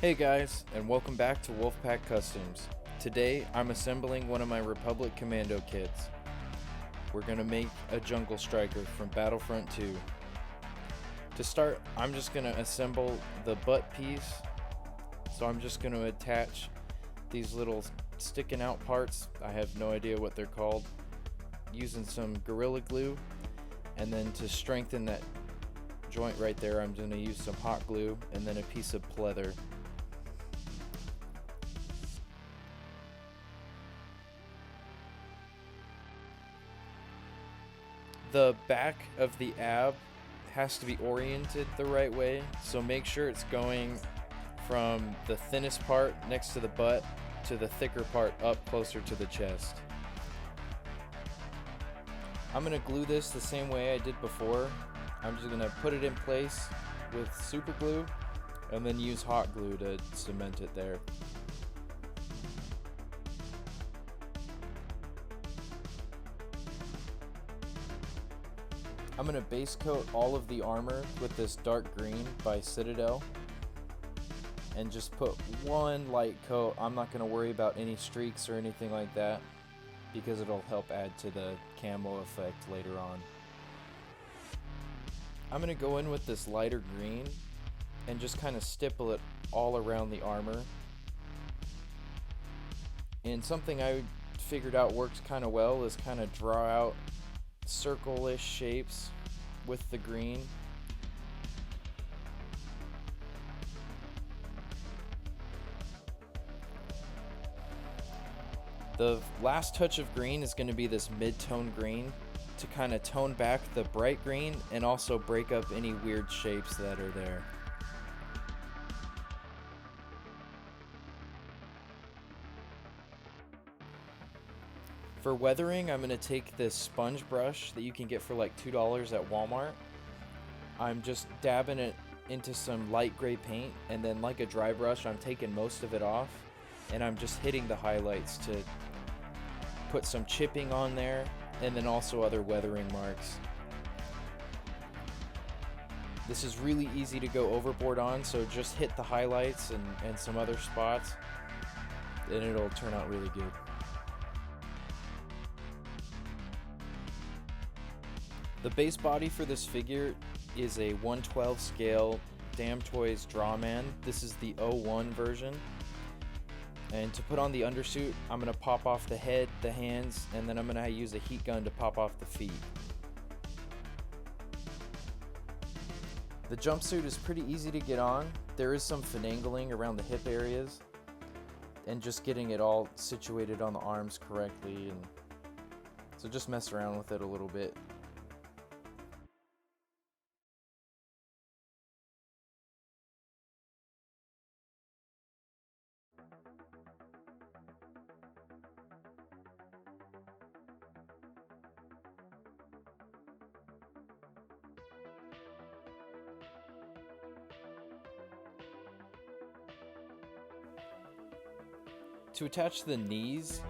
Hey guys, and welcome back to Wolfpack Customs. Today, I'm assembling one of my Republic Commando kits. We're gonna make a Jungle Striker from Battlefront 2. To start, I'm just gonna assemble the butt piece. So I'm just gonna attach these little sticking out parts. I have no idea what they're called. Using some Gorilla Glue, and then to strengthen that joint right there, I'm gonna use some hot glue and then a piece of pleather. The back of the ab has to be oriented the right way, so make sure it's going from the thinnest part next to the butt to the thicker part up closer to the chest. I'm going to glue this the same way I did before. I'm just going to put it in place with super glue and then use hot glue to cement it there. I'm going to base coat all of the armor with this dark green by Citadel and just put one light coat. I'm not going to worry about any streaks or anything like that because it'll help add to the camo effect later on. I'm going to go in with this lighter green and just kind of stipple it all around the armor. And something I figured out works kind of well is kind of draw out circle-ish shapes with the green. The last touch of green is going to be this mid-tone green to kind of tone back the bright green and also break up any weird shapes that are there. For weathering, I'm going to take this sponge brush that you can get for like $2 at Walmart. I'm just dabbing it into some light gray paint, and then like a dry brush, I'm taking most of it off, and I'm just hitting the highlights to put some chipping on there, and then also other weathering marks. This is really easy to go overboard on, so just hit the highlights and some other spots, and it'll turn out really good. The base body for this figure is a 1/12 scale Damn Toys Drawman. This is the 01 version. And to put on the undersuit, I'm going to pop off the head, the hands, and then I'm going to use a heat gun to pop off the feet. The jumpsuit is pretty easy to get on. There is some finagling around the hip areas and just getting it all situated on the arms correctly, and so just mess around with it a little bit. To attach the knees,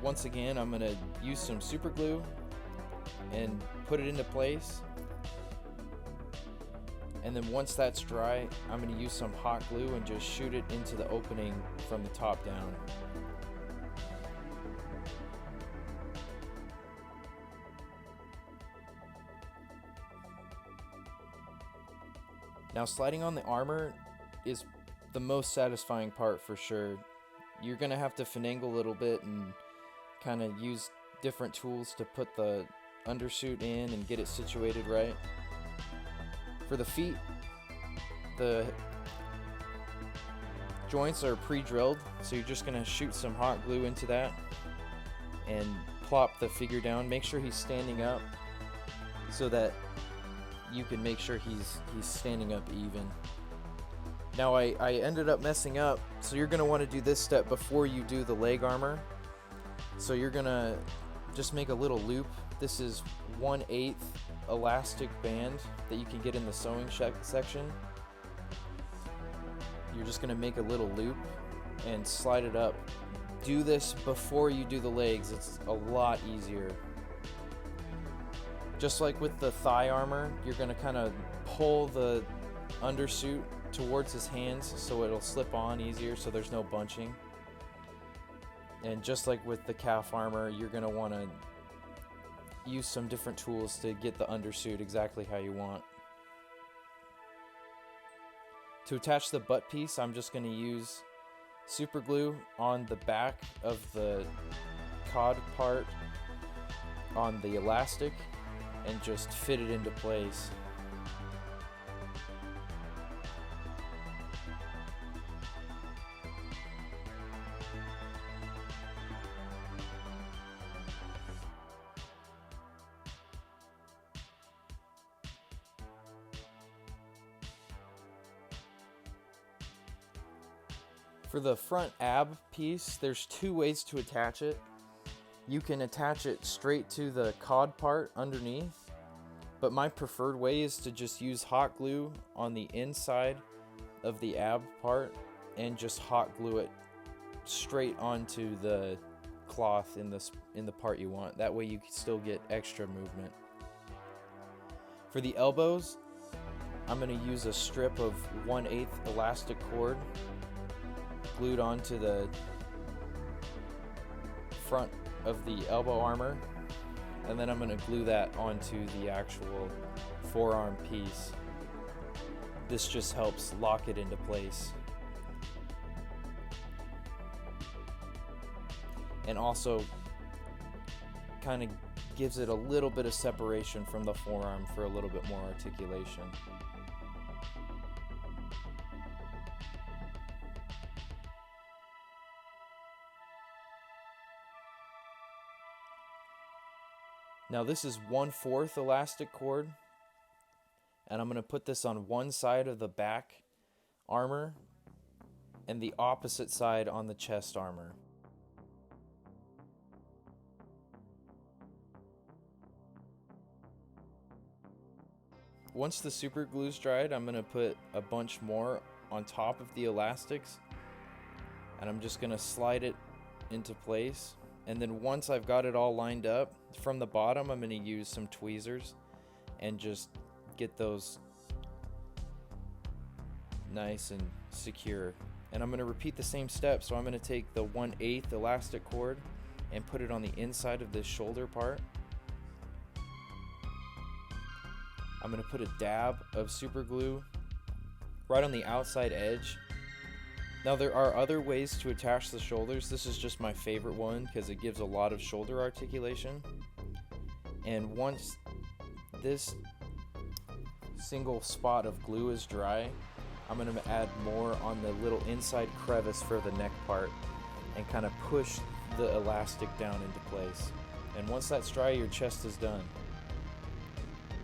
once again, I'm going to use some super glue and put it into place. And then once that's dry, I'm going to use some hot glue and just shoot it into the opening from the top down. Now, sliding on the armor is the most satisfying part for sure. You're going to have to finagle a little bit and kind of use different tools to put the undersuit in and get it situated right. For the feet, the joints are pre-drilled, so you're just going to shoot some hot glue into that and plop the figure down. Make sure he's standing up so that you can make sure he's standing up even. Now I ended up messing up, so you're going to want to do this step before you do the leg armor. So you're going to just make a little loop. This is 1/8 elastic band that you can get in the sewing section. You're just going to make a little loop and slide it up. Do this before you do the legs, it's a lot easier. Just like with the thigh armor, you're going to kind of pull the undersuit towards his hands so it'll slip on easier so there's no bunching. And just like with the calf armor, you're going to want to use some different tools to get the undersuit exactly how you want. To attach the butt piece, I'm just going to use super glue on the back of the cod part on the elastic and just fit it into place. For the front ab piece, there's two ways to attach it. You can attach it straight to the cod part underneath, but my preferred way is to just use hot glue on the inside of the ab part and just hot glue it straight onto the cloth in the part you want. That way you can still get extra movement. For the elbows, I'm going to use a strip of 1/8 elastic cord glued onto the front of the elbow armor, and then I'm going to glue that onto the actual forearm piece. This just helps lock it into place, and also kind of gives it a little bit of separation from the forearm for a little bit more articulation. Now this is 1/4 elastic cord, and I'm going to put this on one side of the back armor and the opposite side on the chest armor. Once the super glue's dried, I'm going to put a bunch more on top of the elastics, and I'm just going to slide it into place. And then once I've got it all lined up, from the bottom I'm going to use some tweezers and just get those nice and secure. And I'm going to repeat the same step. So I'm going to take the 1/8 elastic cord and put it on the inside of this shoulder part. I'm going to put a dab of super glue right on the outside edge. Now there are other ways to attach the shoulders. This is just my favorite one because it gives a lot of shoulder articulation. And once this single spot of glue is dry, I'm going to add more on the little inside crevice for the neck part and kind of push the elastic down into place. And once that's dry, your chest is done.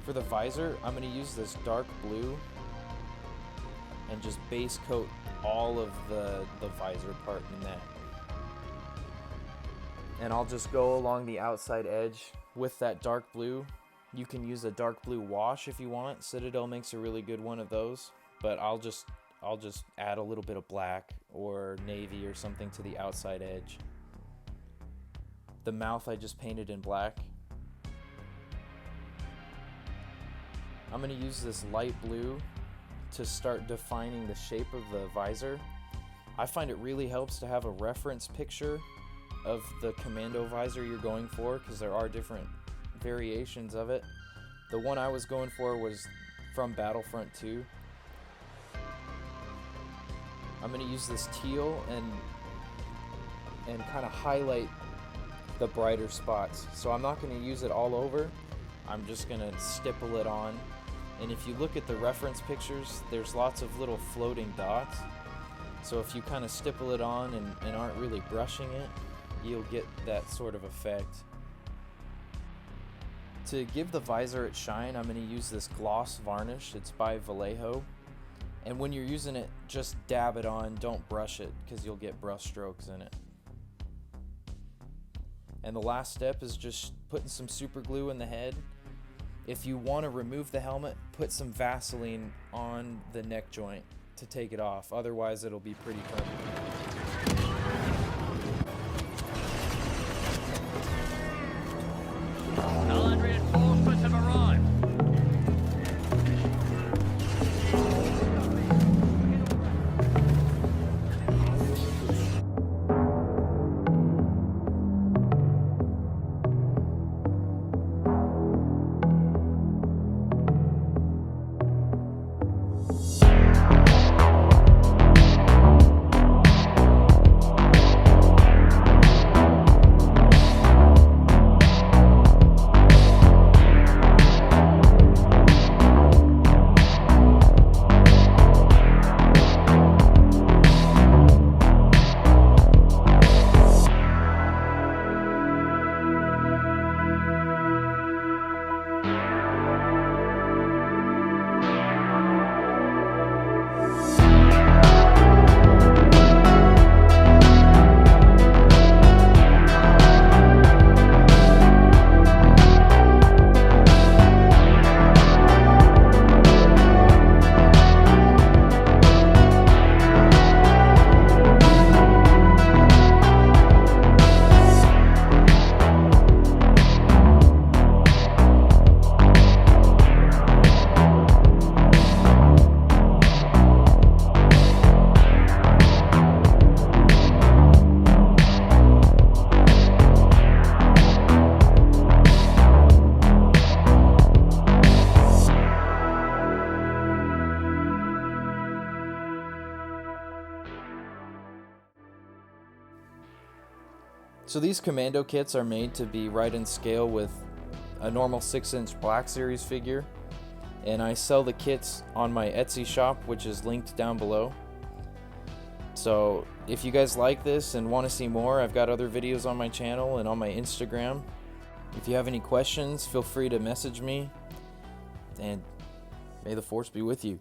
For the visor, I'm going to use this dark blue and just base coat all of the visor part in that. And I'll just go along the outside edge with that dark blue. You can use a dark blue wash if you want. Citadel makes a really good one of those, but I'll just add a little bit of black or navy or something to the outside edge. The mouth I just painted in black. I'm going to use this light blue to start defining the shape of the visor. I find it really helps to have a reference picture of the commando visor you're going for, because there are different variations of it. The one I was going for was from Battlefront 2. I'm going to use this teal and kind of highlight the brighter spots. So I'm not going to use it all over. I'm just going to stipple it on. And if you look at the reference pictures, there's lots of little floating dots. So if you kind of stipple it on and aren't really brushing it, you'll get that sort of effect. To give the visor its shine, I'm going to use this gloss varnish. It's by Vallejo. And when you're using it, just dab it on, don't brush it, because you'll get brush strokes in it. And the last step is just putting some super glue in the head. If you want to remove the helmet, put some Vaseline on the neck joint to take it off. Otherwise, it'll be pretty permanent. Allied reinforcements have arrived. So these commando kits are made to be right in scale with a normal 6-inch Black Series figure, and I sell the kits on my Etsy shop, which is linked down below. So if you guys like this and want to see more, I've got other videos on my channel and on my Instagram. If you have any questions, feel free to message me, and may the force be with you.